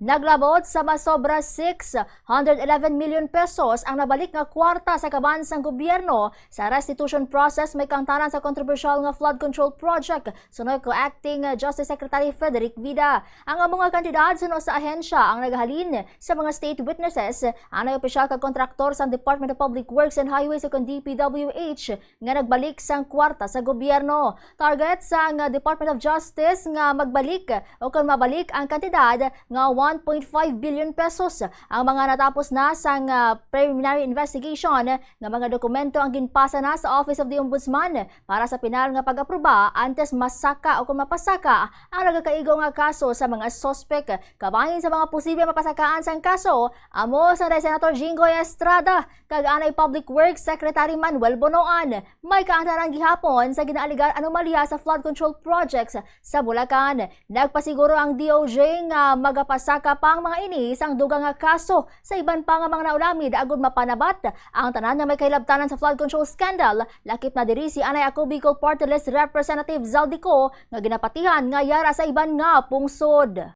Naglabot sa masobra 611 million pesos ang nabalik nga kwarta sa kabansang gobyerno sa restitution process may kangtanan sa kontrobersyal nga flood control project sunod ko Acting Justice Secretary Frederick Vida. Ang mga kandidat suno sa ahensya ang naghalin sa mga state witnesses ang opisyal kag kontraktor sa Department of Public Works and Highways o DPWH nga nagbalik sang kwarta sa gobyerno. Target sa Department of Justice nga magbalik o kung mabalik ang kandidat nga 1.5 billion pesos. Ang mga natapos na sang preliminary investigation nga mga dokumento ang ginpasa na sa Office of the Ombudsman para sa pinal nga pag-aproba antes masaka o kung mapasaka ang nagakaigo nga kaso sa mga sospek. Kabahin sa mga posible mapasakaan sang kaso, amo sa Senator Jinggoy Estrada kag anay Public Works Secretary Manuel Bonoan. May kaangtaran gihapon sa ginaaligar anomalya sa flood control projects sa Bulacan. Nagpasiguro ang DOJ nga magapasaka pang mga ini sang dugang nga kaso sa iban pa nga mga naulamid agud mapanabat ang tanan nga may kahilabtanan sa flood control scandal. Lakip na diri si anay ako Bicol Party List Representative Zaldico nga ginapatihan nga yara sa iban nga pungsod.